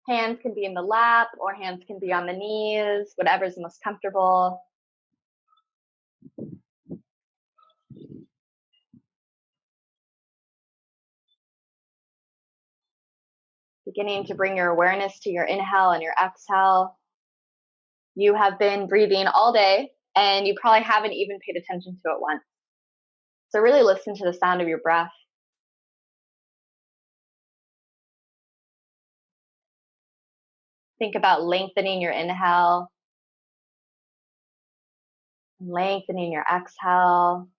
Hands can be in the lap or hands can be on the knees, whatever's most comfortable. Beginning to bring your awareness to your inhale and your exhale. You have been breathing all day and you probably haven't even paid attention to it once. So really listen to the sound of your breath. Think about lengthening your inhale, lengthening your exhale.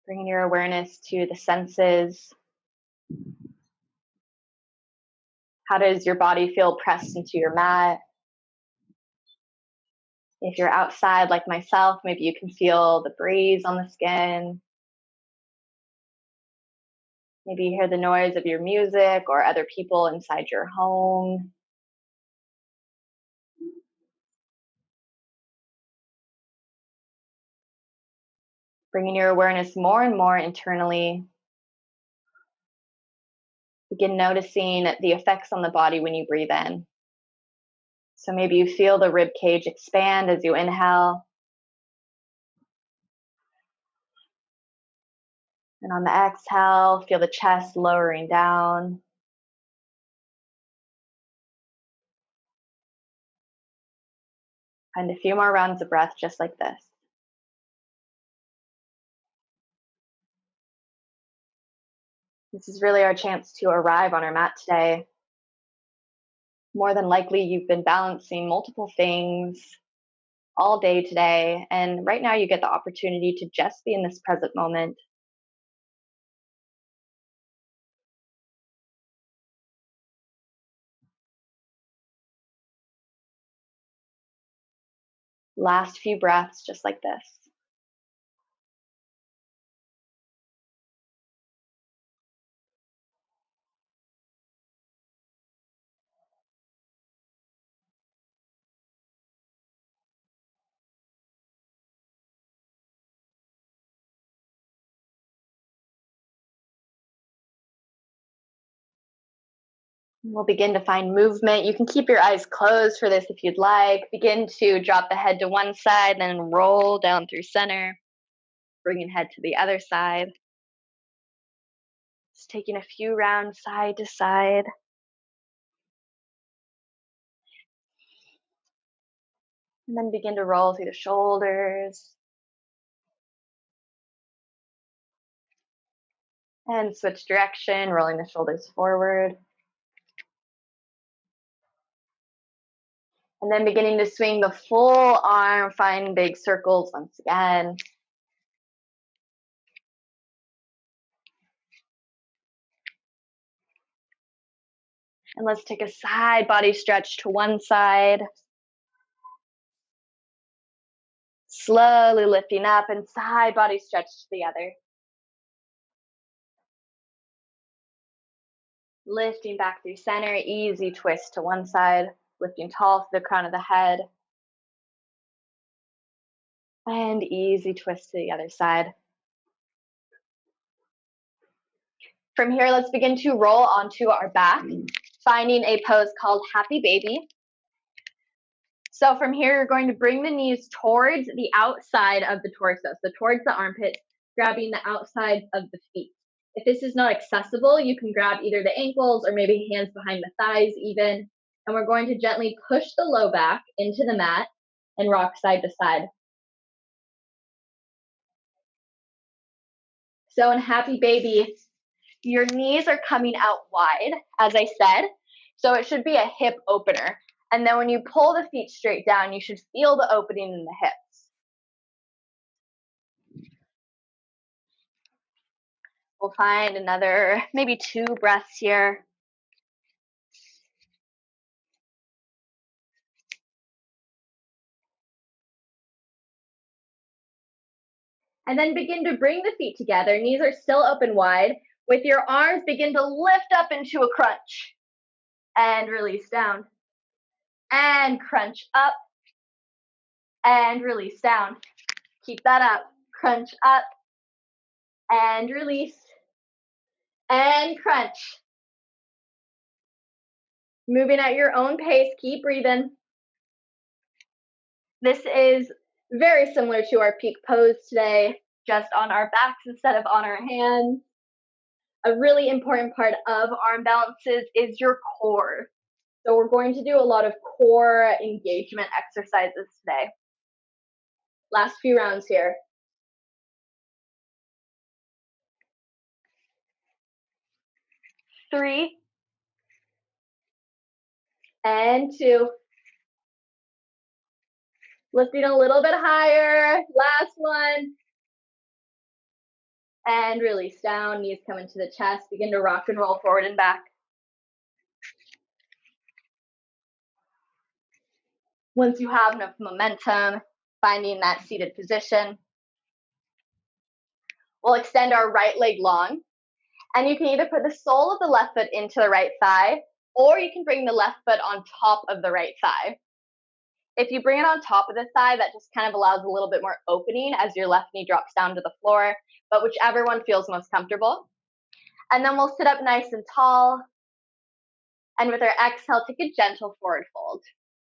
Bringing your awareness to the senses. How does your body feel pressed into your mat? If you're outside like myself, maybe you can feel the breeze on the skin. Maybe you hear the noise of your music or other people inside your home. Bringing your awareness more and more internally. Begin noticing the effects on the body when you breathe in. So maybe you feel the rib cage expand as you inhale. And on the exhale, feel the chest lowering down. Find a few more rounds of breath just like this. This is really our chance to arrive on our mat today. More than likely, you've been balancing multiple things all day today, and right now you get the opportunity to just be in this present moment. Last few breaths just like this. We'll begin to find movement. You can keep your eyes closed for this if you'd like. Begin to drop the head to one side, then roll down through center, bringing head to the other side. Just taking a few rounds side to side. And then begin to roll through the shoulders. And switch direction, rolling the shoulders forward. And then beginning to swing the full arm, find big circles once again. And let's take a side body stretch to one side. Slowly lifting up and side body stretch to the other. Lifting back through center, easy twist to one side, lifting tall to the crown of the head. And easy twist to the other side. From here, let's begin to roll onto our back, finding a pose called Happy Baby. So from here, you're going to bring the knees towards the outside of the torso, so towards the armpit, grabbing the outside of the feet. If this is not accessible, you can grab either the ankles or maybe hands behind the thighs even. And we're going to gently push the low back into the mat and rock side to side. So in Happy Baby, your knees are coming out wide, as I said. So it should be a hip opener. And then when you pull the feet straight down, you should feel the opening in the hips. We'll find another, maybe 2 breaths here. And then begin to bring the feet together. Knees are still open wide. With your arms, begin to lift up into a crunch. And release down. And crunch up. And release down. Keep that up. Crunch up. And release. And crunch. Moving at your own pace, keep breathing. This is very similar to our peak pose today, just on our backs instead of on our hands. A really important part of arm balances is your core. So we're going to do a lot of core engagement exercises today. Last few rounds here. 3 and 2. Lifting a little bit higher. Last one. And release down. Knees come into the chest. Begin to rock and roll forward and back. Once you have enough momentum, finding that seated position, we'll extend our right leg long. And you can either put the sole of the left foot into the right thigh, or you can bring the left foot on top of the right thigh. If you bring it on top of the thigh, that just kind of allows a little bit more opening as your left knee drops down to the floor, but whichever one feels most comfortable. And then we'll sit up nice and tall. And with our exhale, take a gentle forward fold.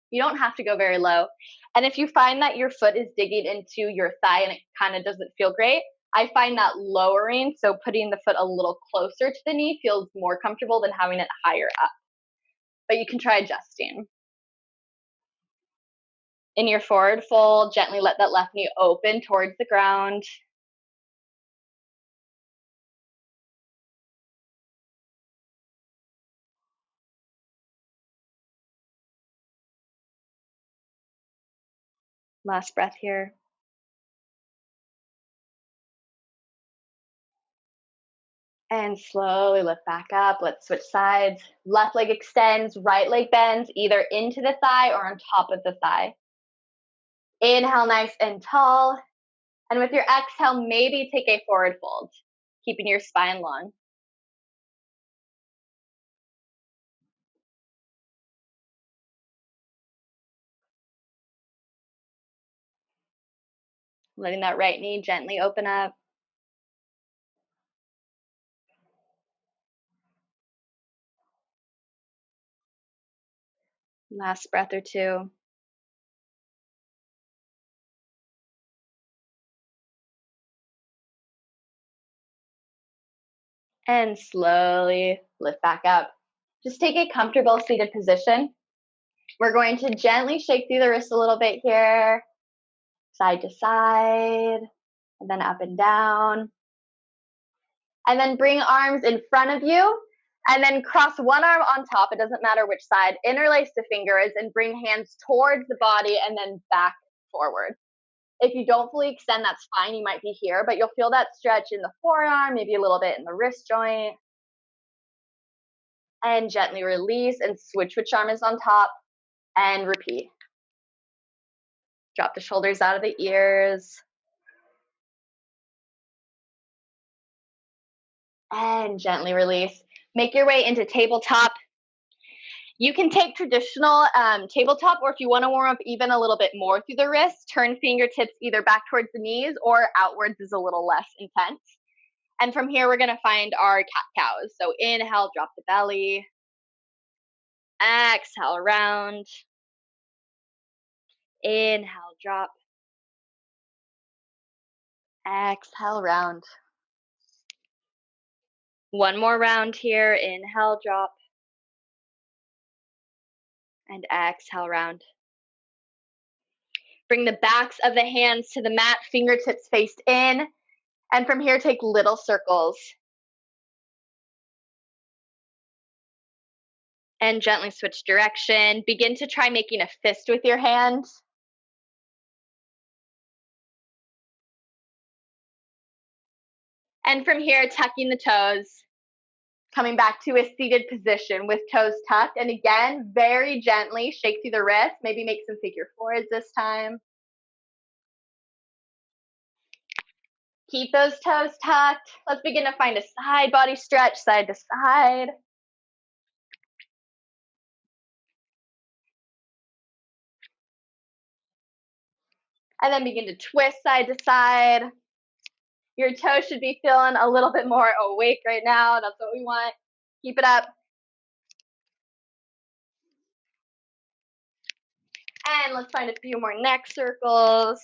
You don't have to go very low. And if you find that your foot is digging into your thigh and it kind of doesn't feel great, I find that lowering, so putting the foot a little closer to the knee, feels more comfortable than having it higher up. But you can try adjusting. In your forward fold, gently let that left knee open towards the ground. Last breath here. And slowly lift back up. Let's switch sides. Left leg extends, right leg bends, either into the thigh or on top of the thigh. Inhale nice and tall. And with your exhale, maybe take a forward fold, keeping your spine long. Letting that right knee gently open up. Last breath or two. And slowly lift back up. Just take a comfortable seated position. We're going to gently shake through the wrists a little bit here, side to side, and then up and down. And then bring arms in front of you, and then cross one arm on top, it doesn't matter which side, interlace the fingers, and bring hands towards the body and then back forward. If you don't fully extend, that's fine, you might be here, but you'll feel that stretch in the forearm, maybe a little bit in the wrist joint. And gently release and switch which arm is on top, and repeat. Drop the shoulders out of the ears. And gently release. Make your way into tabletop. You can take traditional tabletop, or if you want to warm up even a little bit more through the wrists, turn fingertips either back towards the knees or outwards is a little less intense. And from here, we're going to find our cat-cows. So inhale, drop the belly. Exhale, round. Inhale, drop. Exhale, round. One more round here. Inhale, drop. And exhale, round. Bring the backs of the hands to the mat, fingertips faced in. And from here, take little circles. And gently switch direction. Begin to try making a fist with your hands. And from here, tucking the toes. Coming back to a seated position with toes tucked. And again, very gently shake through the wrists. Maybe make some figure fours this time. Keep those toes tucked. Let's begin to find a side body stretch, side to side. And then begin to twist side to side. Your toes should be feeling a little bit more awake right now. That's what we want. Keep it up. And let's find a few more neck circles.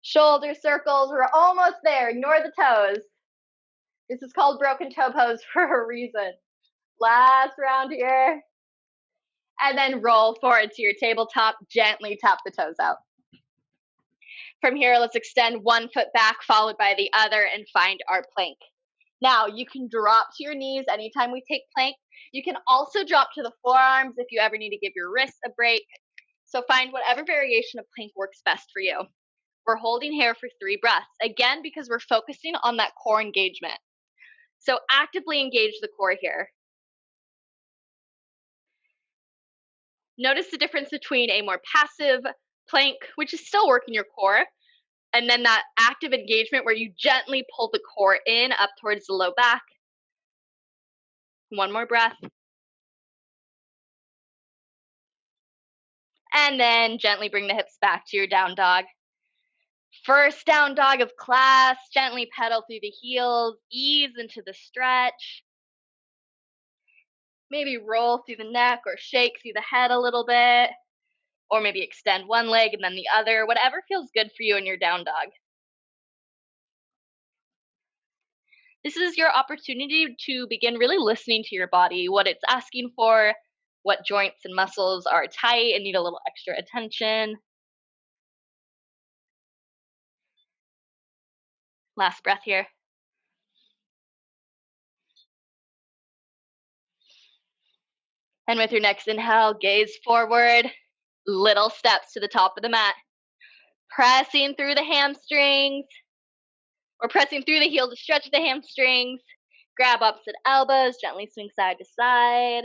Shoulder circles. We're almost there. Ignore the toes. This is called broken toe pose for a reason. Last round here. And then roll forward to your tabletop. Gently tap the toes out. From here, let's extend one foot back followed by the other and find our plank. Now, you can drop to your knees anytime we take plank. You can also drop to the forearms if you ever need to give your wrists a break. So find whatever variation of plank works best for you. We're holding here for 3 breaths, again, because we're focusing on that core engagement. So actively engage the core here. Notice the difference between a more passive plank, which is still working your core, and then that active engagement where you gently pull the core in up towards the low back. One more breath. And then gently bring the hips back to your down dog. First down dog of class. Gently pedal through the heels. Ease into the stretch. Maybe roll through the neck or shake through the head a little bit. Or maybe extend one leg and then the other. Whatever feels good for you in your down dog. This is your opportunity to begin really listening to your body, what it's asking for, what joints and muscles are tight and need a little extra attention. Last breath here. And with your next inhale, gaze forward, little steps to the top of the mat. Pressing through the hamstrings, or pressing through the heel to stretch the hamstrings. Grab opposite elbows, gently swing side to side.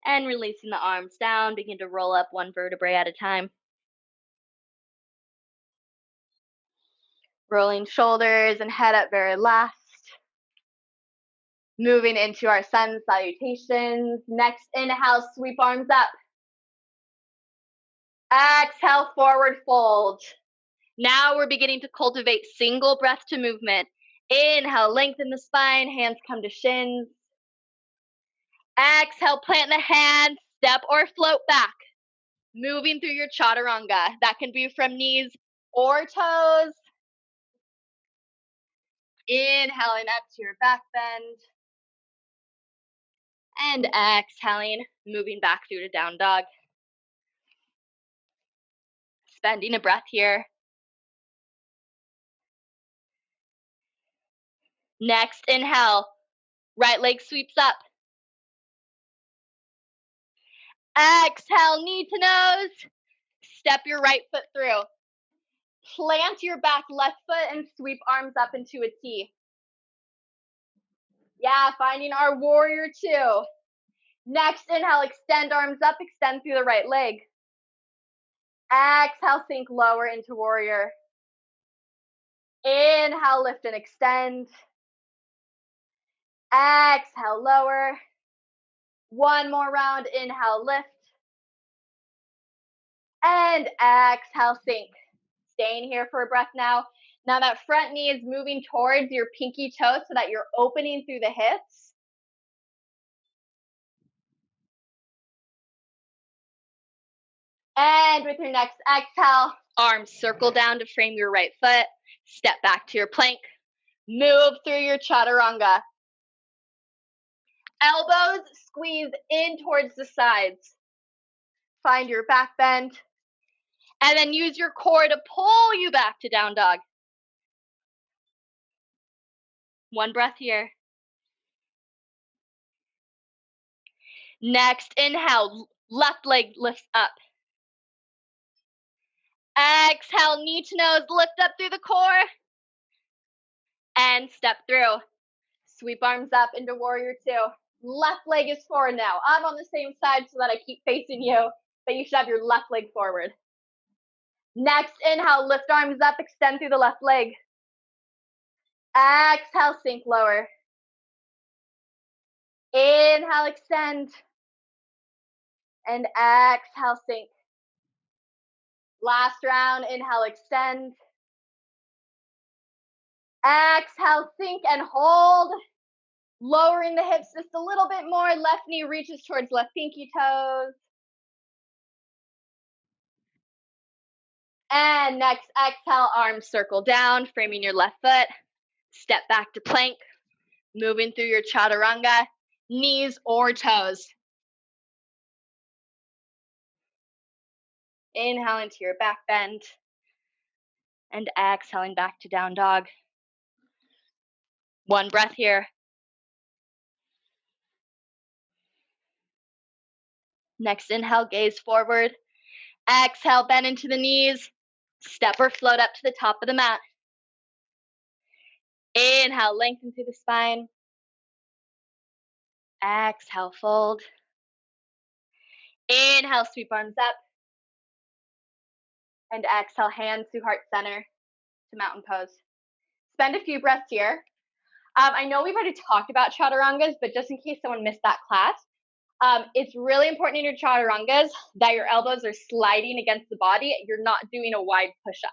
And releasing the arms down, begin to roll up one vertebrae at a time. Rolling shoulders and head up very last. Moving into our sun salutations. Next inhale, sweep arms up. Exhale, forward fold. Now we're beginning to cultivate single breath to movement. Inhale, lengthen the spine, hands come to shins. Exhale, plant the hands, step or float back. Moving through your chaturanga. That can be from knees or toes. Inhaling up to your back bend. And exhaling, moving back through to down dog. Spending a breath here. Next inhale, right leg sweeps up. Exhale, knee to nose. Step your right foot through. Plant your back left foot and sweep arms up into a T. Yeah, finding our warrior 2. Next inhale, extend arms up, extend through the right leg. Exhale, sink lower into warrior. Inhale, lift and extend. Exhale, lower. One more round, inhale, lift. And exhale, sink. Staying here for a breath now. Now that front knee is moving towards your pinky toe so that you're opening through the hips. And with your next exhale, arms circle down to frame your right foot. Step back to your plank. Move through your chaturanga. Elbows squeeze in towards the sides. Find your back bend. And then use your core to pull you back to down dog. One breath here. Next inhale, left leg lifts up. Exhale, knee to nose, lift up through the core. And step through. Sweep arms up into warrior 2. Left leg is forward now. I'm on the same side so that I keep facing you, but you should have your left leg forward. Next inhale, lift arms up, extend through the left leg. Exhale, sink lower. Inhale, extend. And exhale, sink. Last round, inhale, extend. Exhale, sink and hold. Lowering the hips just a little bit more. Left knee reaches towards left pinky toes. And next, exhale, arms circle down, framing your left foot. Step back to plank, moving through your chaturanga, knees or toes. Inhale into your back bend. And exhaling back to down dog. One breath here. Next inhale, gaze forward. Exhale, bend into the knees. Step or float up to the top of the mat. Inhale, lengthen through the spine. Exhale, fold. Inhale, sweep arms up. And exhale, hands to heart center to mountain pose. Spend a few breaths here. I know we've already talked about chaturangas, but just in case someone missed that class, it's really important in your chaturangas that your elbows are sliding against the body. You're not doing a wide push-up.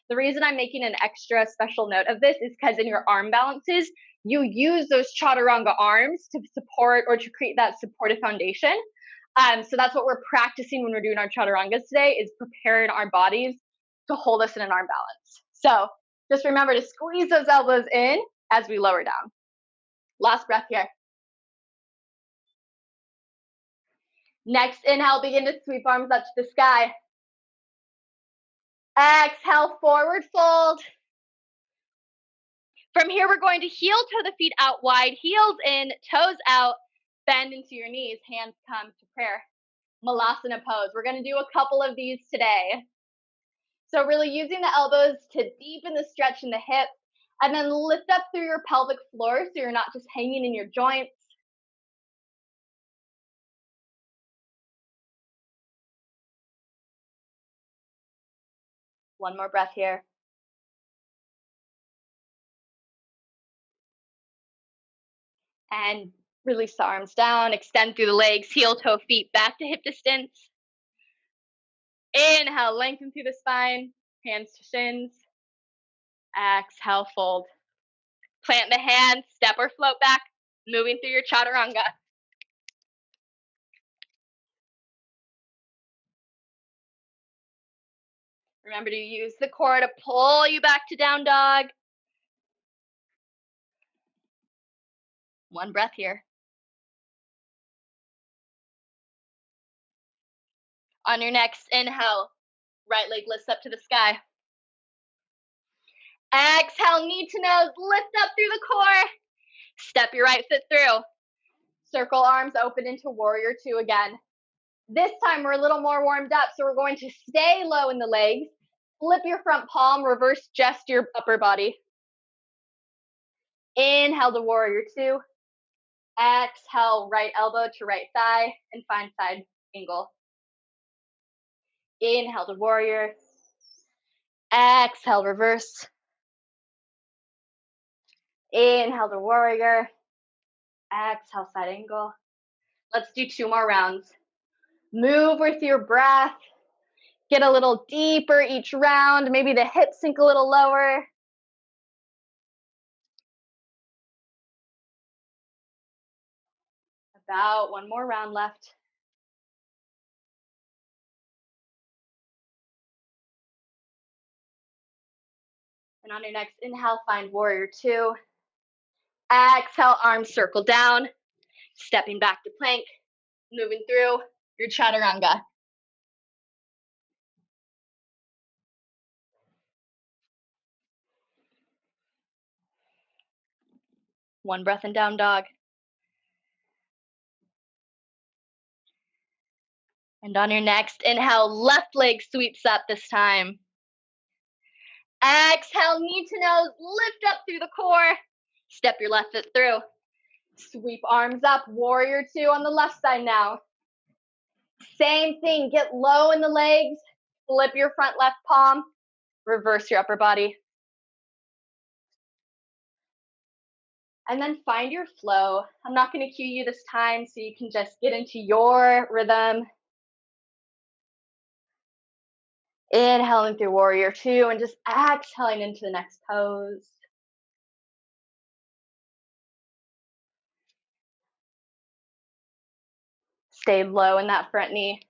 The reason I'm making an extra special note of this is because in your arm balances, you use those chaturanga arms to support or to create that supportive foundation. So that's what we're practicing when we're doing our chaturangas today, is preparing our bodies to hold us in an arm balance. So just remember to squeeze those elbows in as we lower down. Last breath here. Next inhale, begin to sweep arms up to the sky. Exhale, forward fold. From here, we're going to heel toe the feet out wide, heels in, toes out, bend into your knees, hands come to prayer. Malasana pose. We're going to do a couple of these today. So really using the elbows to deepen the stretch in the hip, and then lift up through your pelvic floor so you're not just hanging in your joints. One more breath here. And release the arms down, extend through the legs, heel toe feet back to hip distance. Inhale, lengthen through the spine, hands to shins. Exhale, fold. Plant the hands, step or float back, moving through your chaturanga. Remember to use the core to pull you back to down dog. One breath here. On your next inhale, right leg lifts up to the sky. Exhale, knee to nose, lift up through the core. Step your right foot through. Circle arms open into warrior two again. This time we're a little more warmed up, so we're going to stay low in the legs. Flip your front palm, reverse just your upper body. Inhale to warrior two. Exhale, right elbow to right thigh, and find side angle. Inhale to warrior. Exhale, reverse. Inhale to warrior. Exhale, side angle. Let's do 2 more rounds. Move with your breath. Get a little deeper each round. Maybe the hips sink a little lower. About 1 more round left. And on your next inhale, find warrior two. Exhale, arms circle down. Stepping back to plank. Moving through your chaturanga. One breath in down dog. And on your next inhale, left leg sweeps up this time. Exhale, knee to nose, lift up through the core. Step your left foot through. Sweep arms up, warrior two on the left side now. Same thing, get low in the legs, flip your front left palm, reverse your upper body. And then find your flow. I'm not going to cue you this time, so you can just get into your rhythm, Inhaling through warrior two and just exhaling into the next pose. Stay low in that front knee.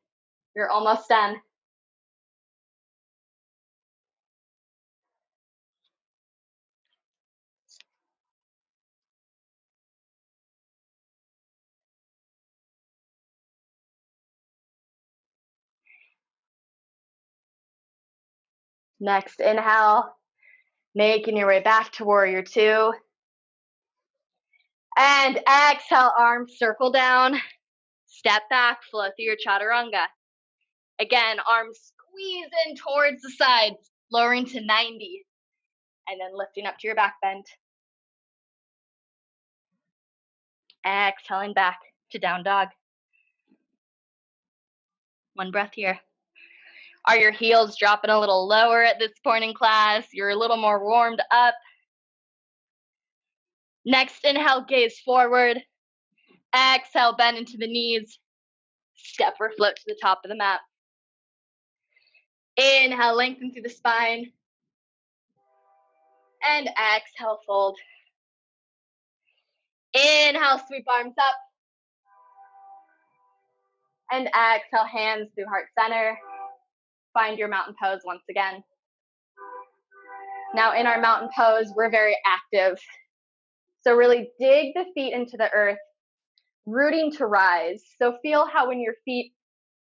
You're almost done. Next inhale, making your way back to warrior two. And exhale, arms circle down. Step back, flow through your chaturanga. Again, arms squeeze in towards the sides, lowering to 90. And then lifting up to your back bend. Exhaling back to down dog. One breath here. Are your heels dropping a little lower at this point in class? You're a little more warmed up. Next inhale, gaze forward. Exhale, bend into the knees. Step or float to the top of the mat. Inhale, lengthen through the spine. And exhale, fold. Inhale, sweep arms up. And exhale, hands through heart center. Find your mountain pose once again. Now in our mountain pose, we're very active. So really dig the feet into the earth, rooting to rise. So feel how when your feet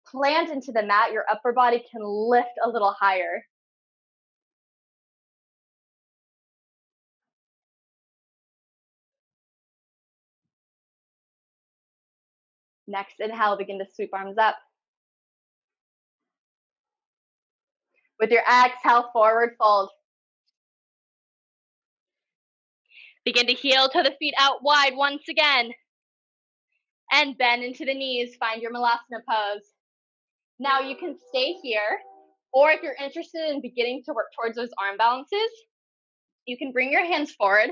plant into the mat, your upper body can lift a little higher. Next inhale, begin to sweep arms up. With your exhale, forward fold. Begin to heel toe the feet out wide once again. And bend into the knees, find your Malasana pose. Now you can stay here, or if you're interested in beginning to work towards those arm balances, you can bring your hands forward,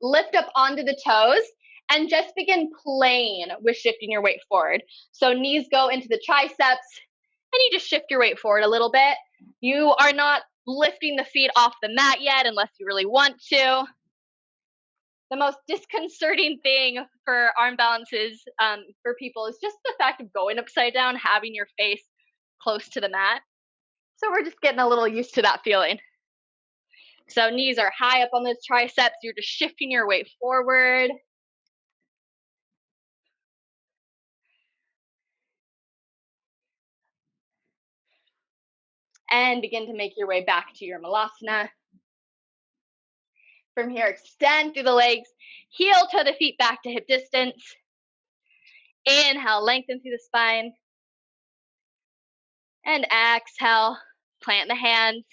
lift up onto the toes, and just begin playing with shifting your weight forward. So knees go into the triceps, and you just shift your weight forward a little bit. You are not lifting the feet off the mat yet unless you really want to. The most disconcerting thing for arm balances for people is just the fact of going upside down, having your face close to the mat. So we're just getting a little used to that feeling. So knees are high up on those triceps. You're just shifting your weight forward. And begin to make your way back to your Malasana. From here, extend through the legs. Heel toe the feet back to hip distance. Inhale, lengthen through the spine. And exhale, plant the hands.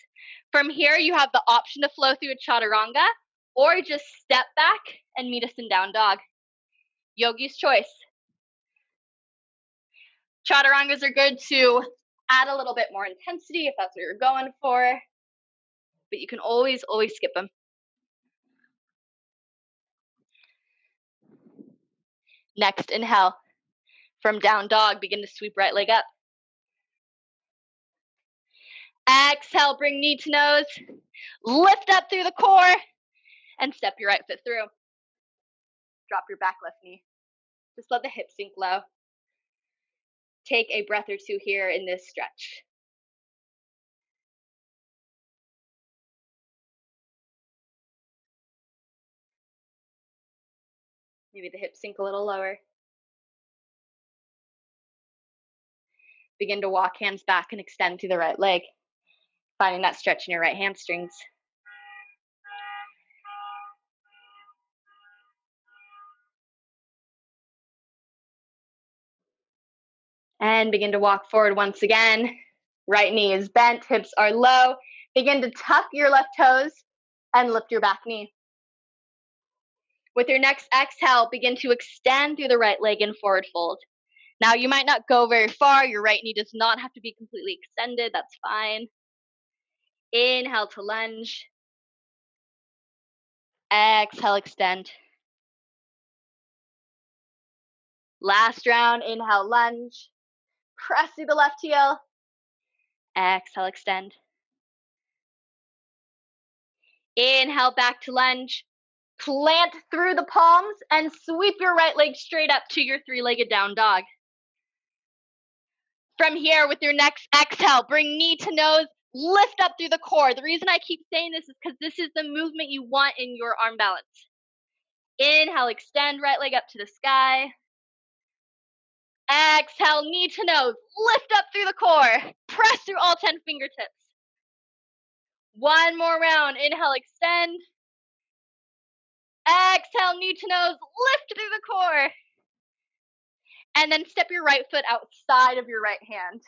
From here, you have the option to flow through a chaturanga or just step back and meet us in down dog. Yogi's choice. Chaturangas are good to add a little bit more intensity if that's what you're going for, but you can always skip them. Next, inhale. From down dog, begin to sweep right leg up. Exhale, bring knee to nose. Lift up through the core and step your right foot through. Drop your back left knee. Just let the hips sink low. Take a breath or two here in this stretch. Maybe the hips sink a little lower. Begin to walk hands back and extend through the right leg, finding that stretch in your right hamstrings. And begin to walk forward once again. Right knee is bent, hips are low. Begin to tuck your left toes and lift your back knee. With your next exhale, begin to extend through the right leg and forward fold. Now, you might not go very far. Your right knee does not have to be completely extended. That's fine. Inhale to lunge. Exhale, extend. Last round, inhale, lunge. Press through the left heel. Exhale, extend. Inhale, back to lunge. Plant through the palms and sweep your right leg straight up to your three-legged down dog. From here, with your next exhale, bring knee to nose, lift up through the core. The reason I keep saying this is because this is the movement you want in your arm balance. Inhale, extend right leg up to the sky. Exhale, knee to nose, lift up through the core. Press through all 10 fingertips. One more round. Inhale, extend. Exhale, knee to nose, lift through the core. And then step your right foot outside of your right hand.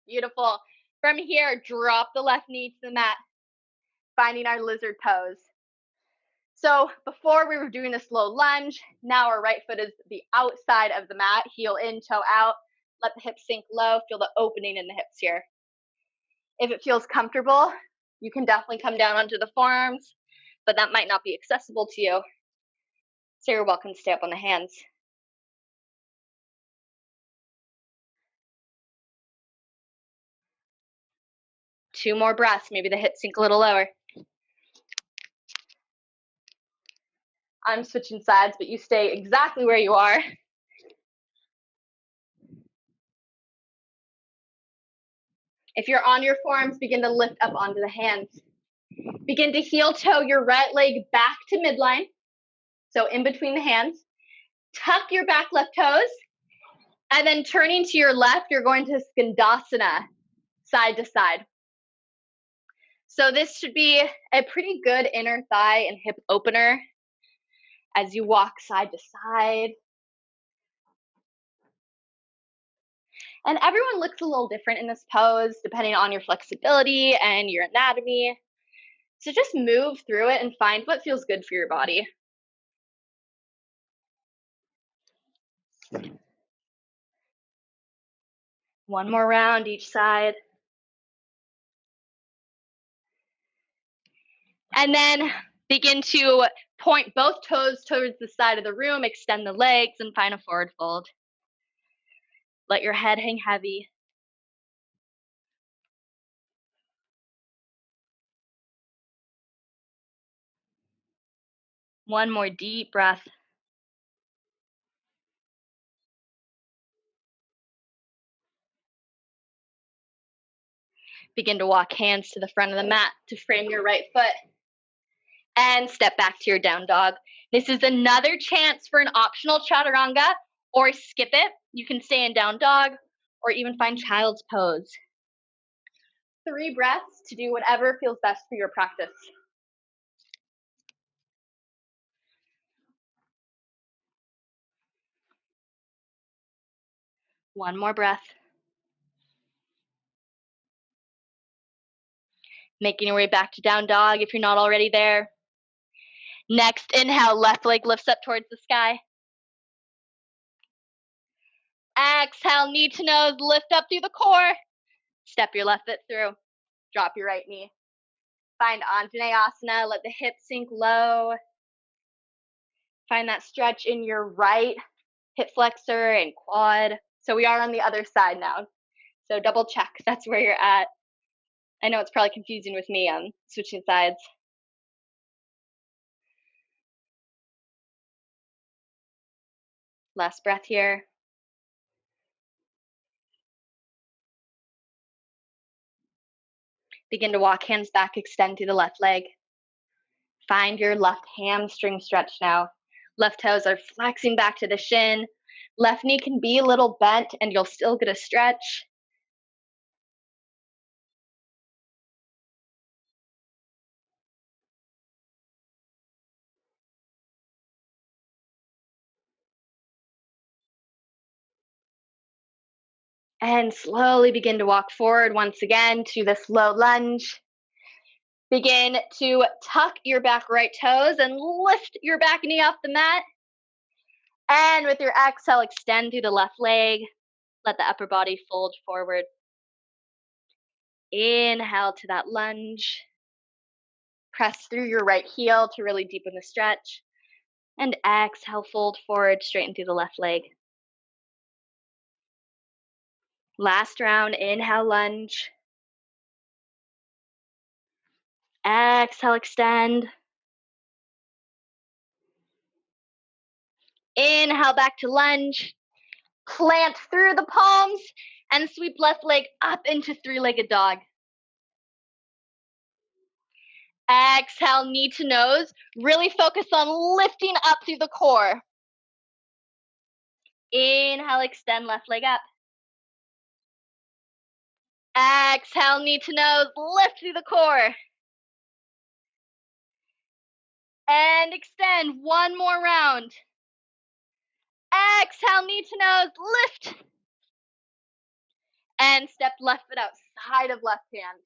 Beautiful. From here, drop the left knee to the mat, finding our lizard pose. So before we were doing a slow lunge, now our right foot is the outside of the mat, heel in, toe out. Let the hips sink low, feel the opening in the hips here. If it feels comfortable, you can definitely come down onto the forearms, but that might not be accessible to you. So you're welcome to stay up on the hands. Two more breaths, maybe the hips sink a little lower. I'm switching sides, but you stay exactly where you are. If you're on your forearms, begin to lift up onto the hands. Begin to heel toe your right leg back to midline, so in between the hands. Tuck your back left toes, and then turning to your left, you're going to Skandasana, side to side. So this should be a pretty good inner thigh and hip opener as you walk side to side. And everyone looks a little different in this pose, depending on your flexibility and your anatomy. So just move through it and find what feels good for your body. One more round each side. And then begin to point both toes towards the side of the room, extend the legs, and find a forward fold. Let your head hang heavy. One more deep breath. Begin to walk hands to the front of the mat to frame your right foot. And step back to your down dog. This is another chance for an optional chaturanga, or skip it. You can stay in down dog or even find child's pose. 3 breaths to do whatever feels best for your practice. One more breath. Making your way back to down dog if you're not already there. Next inhale, left leg lifts up towards the sky. Exhale, knee to nose, lift up through the core. Step your left foot through. Drop your right knee. Find Anjaneyasana, let the hips sink low. Find that stretch in your right hip flexor and quad. So we are on the other side now. So double check that's where you're at. I know it's probably confusing with me switching sides. Last breath here. Begin to walk hands back, extend through the left leg. Find your left hamstring stretch now. Left toes are flexing back to the shin. Left knee can be a little bent and you'll still get a stretch. And slowly begin to walk forward once again to this low lunge. Begin to tuck your back right toes and lift your back knee off the mat. And with your exhale, extend through the left leg. Let the upper body fold forward. Inhale to that lunge. Press through your right heel to really deepen the stretch. And exhale, fold forward, straighten through the left leg. Last round, inhale, lunge. Exhale, extend. Inhale, back to lunge. Plant through the palms and sweep left leg up into three-legged dog. Exhale, knee to nose. Really focus on lifting up through the core. Inhale, extend left leg up. Exhale, knee to nose, lift through the core. And extend, one more round. Exhale, knee to nose, lift. And step left foot out, side of left hand.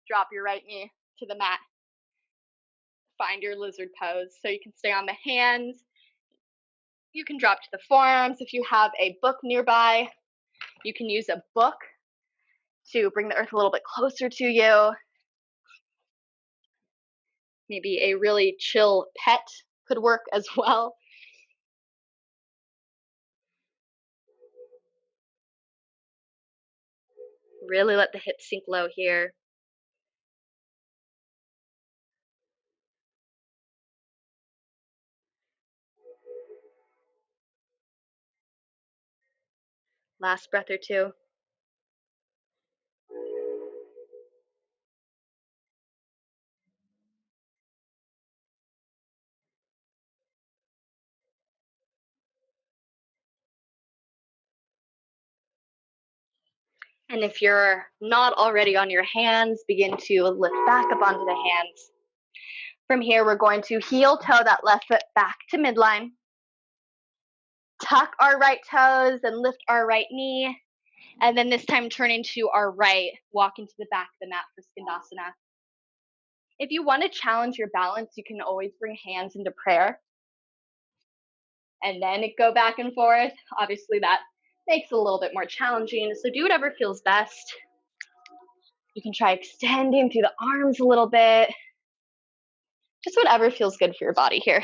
Drop your right knee to the mat. Find your lizard pose. So you can stay on the hands. You can drop to the forearms. If you have a book nearby, you can use a book to bring the earth a little bit closer to you. Maybe a really chill pet could work as well. Really let the hips sink low here. Last breath or two. And if you're not already on your hands, begin to lift back up onto the hands. From here, we're going to heel toe that left foot back to midline. Tuck our right toes and lift our right knee. And then this time turn into our right, walk into the back of the mat for Skandasana. If you want to challenge your balance, you can always bring hands into prayer. And then go back and forth. Obviously that makes it a little bit more challenging. So do whatever feels best. You can try extending through the arms a little bit. Just whatever feels good for your body here.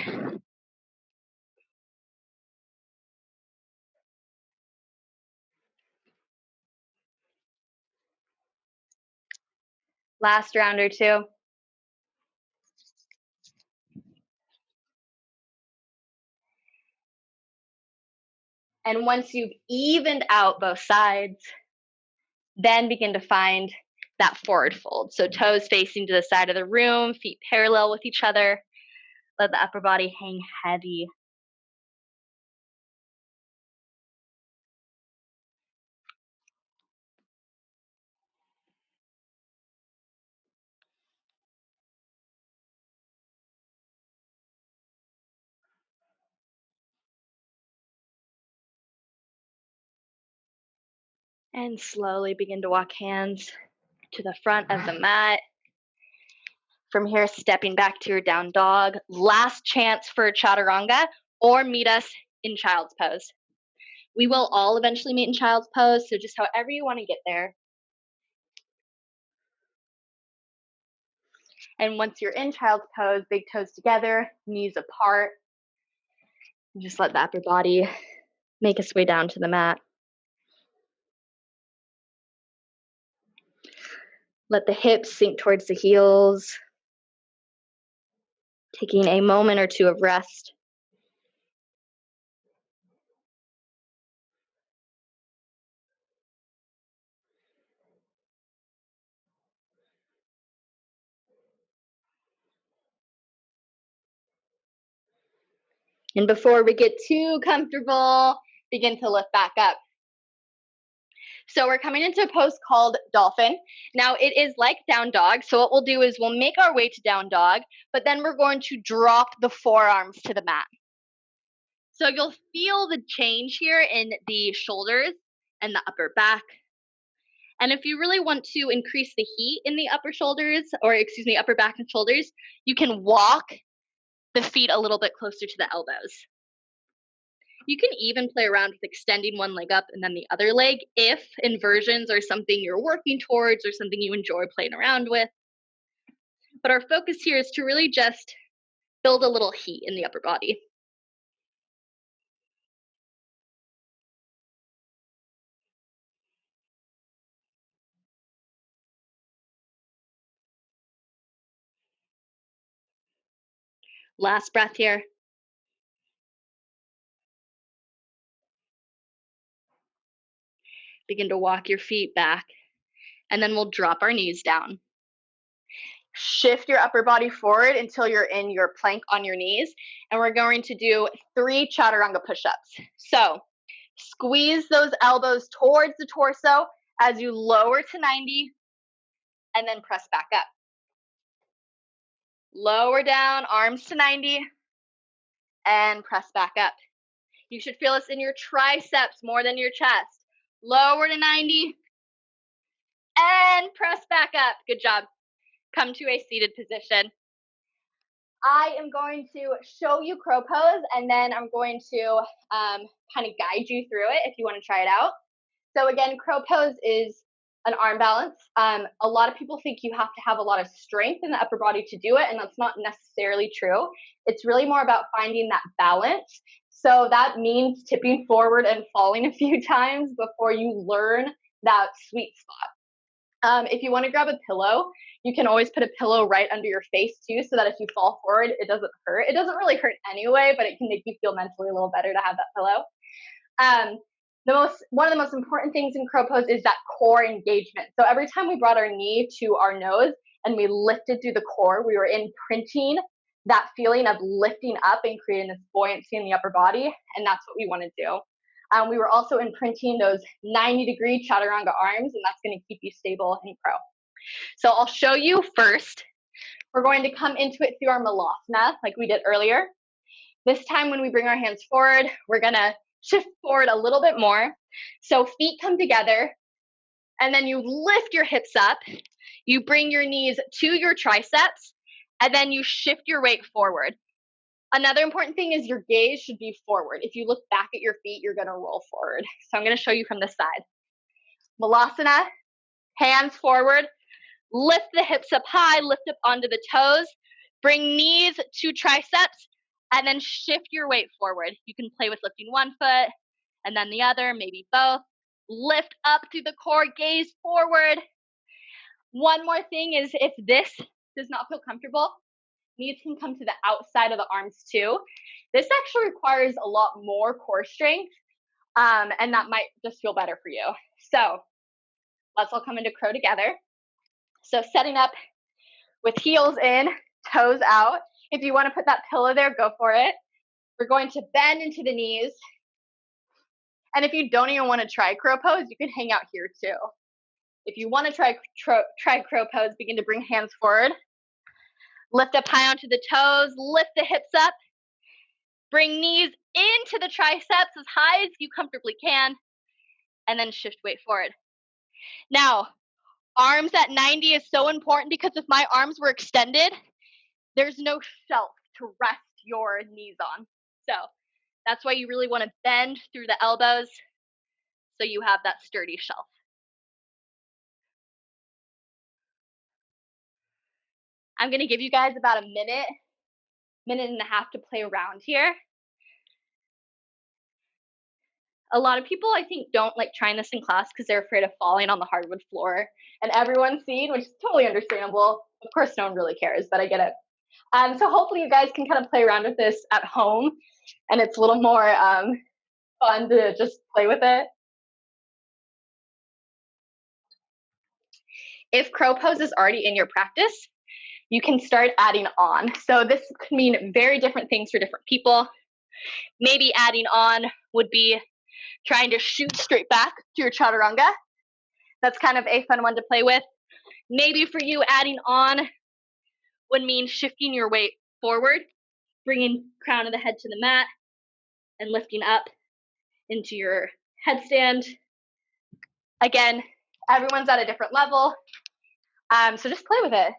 Last round or two. And once you've evened out both sides, then begin to find that forward fold. So toes facing to the side of the room, feet parallel with each other. Let the upper body hang heavy. And slowly begin to walk hands to the front of the mat. From here, stepping back to your down dog. Last chance for chaturanga, or meet us in child's pose. We will all eventually meet in child's pose, so just however you want to get there. And once you're in child's pose, big toes together, knees apart. Just let the upper body make its way down to the mat. Let the hips sink towards the heels. Taking a moment or two of rest. And before we get too comfortable, begin to lift back up. So we're coming into a pose called dolphin. Now it is like down dog. So what we'll do is we'll make our way to down dog, but then we're going to drop the forearms to the mat. So you'll feel the change here in the shoulders and the upper back. And if you really want to increase the heat in the upper shoulders, upper back and shoulders, you can walk the feet a little bit closer to the elbows. You can even play around with extending one leg up and then the other leg if inversions are something you're working towards or something you enjoy playing around with. But our focus here is to really just build a little heat in the upper body. Last breath here. Begin to walk your feet back, and then we'll drop our knees down. Shift your upper body forward until you're in your plank on your knees, and we're going to do 3 chaturanga push-ups. So squeeze those elbows towards the torso as you lower to 90, and then press back up. Lower down, arms to 90, and press back up. You should feel this in your triceps more than your chest. Lower to 90, and press back up. Good job. Come to a seated position. I am going to show you crow pose, and then I'm going to kind of guide you through it if you want to try it out. So again, crow pose is an arm balance. A lot of people think you have to have a lot of strength in the upper body to do it, and that's not necessarily true. It's really more about finding that balance. So that means tipping forward and falling a few times before you learn that sweet spot. If you want to grab a pillow, you can always put a pillow right under your face too, so that if you fall forward, it doesn't hurt. It doesn't really hurt anyway, but it can make you feel mentally a little better to have that pillow. One of the most important things in crow pose is that core engagement. So every time we brought our knee to our nose and we lifted through the core, we were imprinting that feeling of lifting up and creating this buoyancy in the upper body, and that's what we want to do. We were also imprinting those 90-degree chaturanga arms, and that's going to keep you stable in crow. So I'll show you first. We're going to come into it through our malasana like we did earlier. This time when we bring our hands forward, we're going to shift forward a little bit more. So feet come together, and then you lift your hips up. You bring your knees to your triceps, and then you shift your weight forward. Another important thing is your gaze should be forward. If you look back at your feet, you're going to roll forward. So I'm going to show you from this side. Malasana, hands forward, lift the hips up high, lift up onto the toes, bring knees to triceps, and then shift your weight forward. You can play with lifting one foot and then the other, maybe both. Lift up through the core, gaze forward. One more thing is, if this does not feel comfortable, knees can come to the outside of the arms too. This actually requires a lot more core strength, and that might just feel better for you. So let's all come into crow together. So setting up with heels in, toes out. If you want to put that pillow there, go for it. We're going to bend into the knees. And if you don't even want to try crow pose, you can hang out here too. If you want to try crow pose, begin to bring hands forward. Lift up high onto the toes, lift the hips up. Bring knees into the triceps as high as you comfortably can, and then shift weight forward. Now, arms at 90 is so important, because if my arms were extended, there's no shelf to rest your knees on. So that's why you really want to bend through the elbows so you have that sturdy shelf. I'm going to give you guys about a minute and a half to play around here. A lot of people, I think, don't like trying this in class because they're afraid of falling on the hardwood floor and everyone's seen, which is totally understandable. Of course, no one really cares, but I get it. So hopefully you guys can kind of play around with this at home, and it's a little more fun to just play with it. If crow pose is already in your practice, you can start adding on. So this could mean very different things for different people. Maybe adding on would be trying to shoot straight back to your chaturanga. That's kind of a fun one to play with. Maybe for you, adding on would mean shifting your weight forward, bringing crown of the head to the mat, and lifting up into your headstand. Again, everyone's at a different level, so just play with it.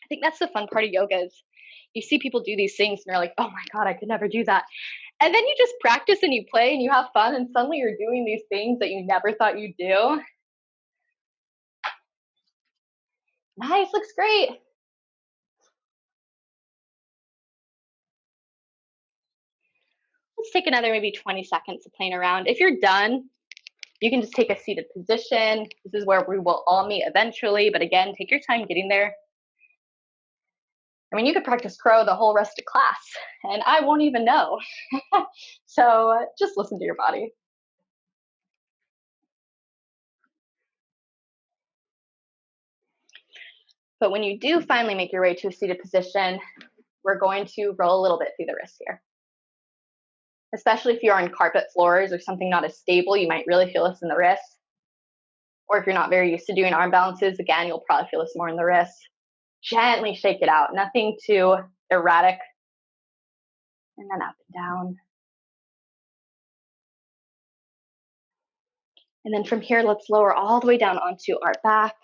I think that's the fun part of yoga, is you see people do these things and you're like, oh my God, I could never do that. And then you just practice and you play and you have fun, and suddenly you're doing these things that you never thought you'd do. Nice, looks great. Let's take another maybe 20 seconds of playing around. If you're done, You can just take a seated position. This is where we will all meet eventually, but again, take your time getting there. I mean, you could practice crow the whole rest of class, and I won't even know. So just listen to your body. But when you do finally make your way to a seated position, we're going to roll a little bit through the wrists here. Especially if you're on carpet floors or something not as stable, you might really feel this in the wrists. Or if you're not very used to doing arm balances, again, you'll probably feel this more in the wrists. Gently shake it out, nothing too erratic. And then up and down. And then from here, let's lower all the way down onto our back.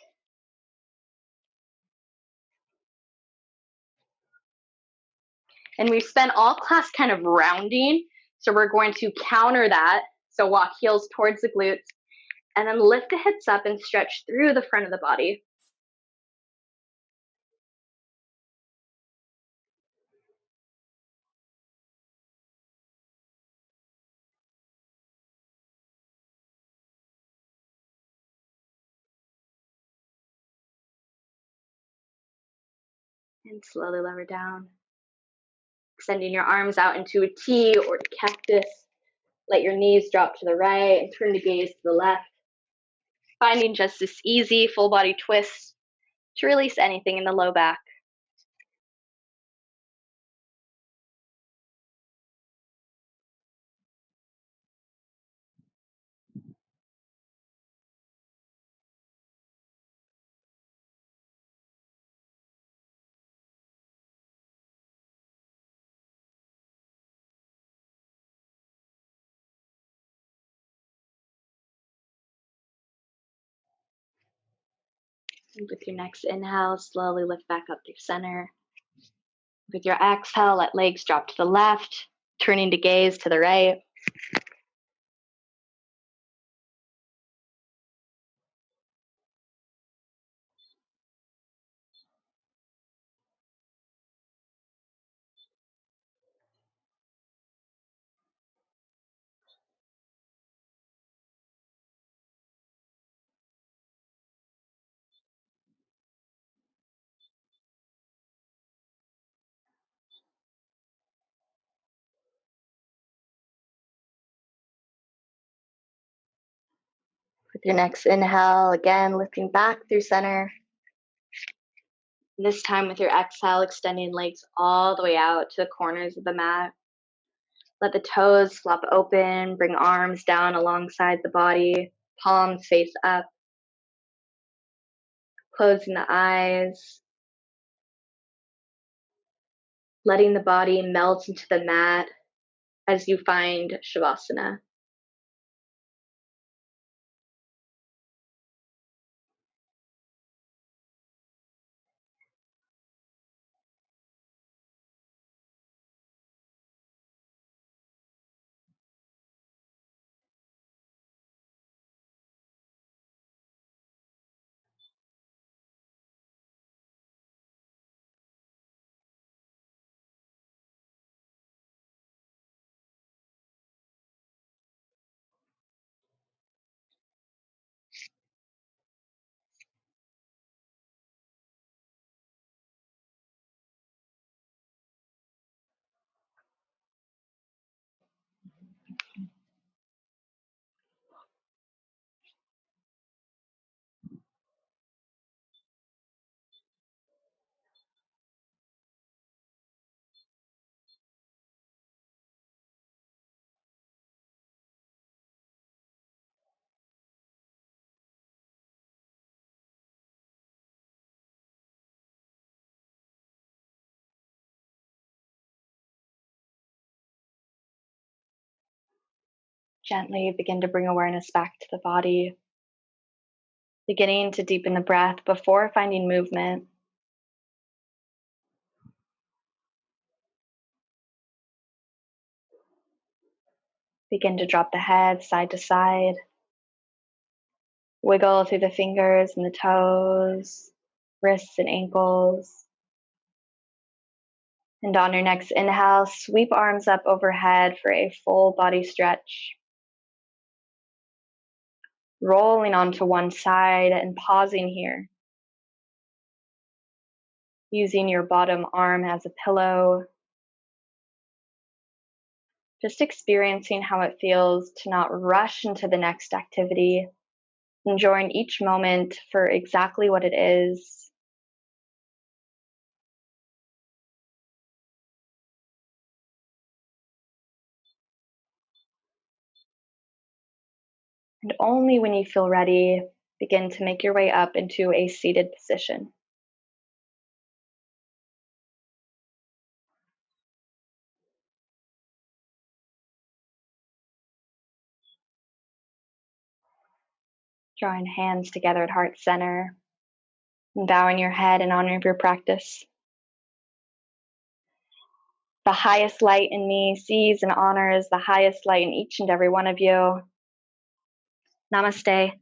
And we've spent all class kind of rounding, so we're going to counter that. So walk heels towards the glutes, and then lift the hips up and stretch through the front of the body. And slowly lower down. Extending your arms out into a T or cactus. Let your knees drop to the right and turn the gaze to the left. Finding just this easy full body twist to release anything in the low back. And with your next inhale, slowly lift back up through center. With your exhale, let legs drop to the left, turning to gaze to the right. With your next inhale, again, lifting back through center. This time with your exhale, extending legs all the way out to the corners of the mat. Let the toes flop open, bring arms down alongside the body, palms face up. Closing the eyes. Letting the body melt into the mat as you find Shavasana. Gently begin to bring awareness back to the body, beginning to deepen the breath before finding movement. Begin to drop the head side to side. Wiggle through the fingers and the toes, wrists and ankles. And on your next inhale, sweep arms up overhead for a full body stretch. rolling onto one side and pausing here, using your bottom arm as a pillow, just experiencing how it feels to not rush into the next activity, enjoying each moment for exactly what it is. And only when you feel ready, begin to make your way up into a seated position. Drawing hands together at heart center and bowing your head in honor of your practice. The highest light in me sees and honors the highest light in each and every one of you. Namaste.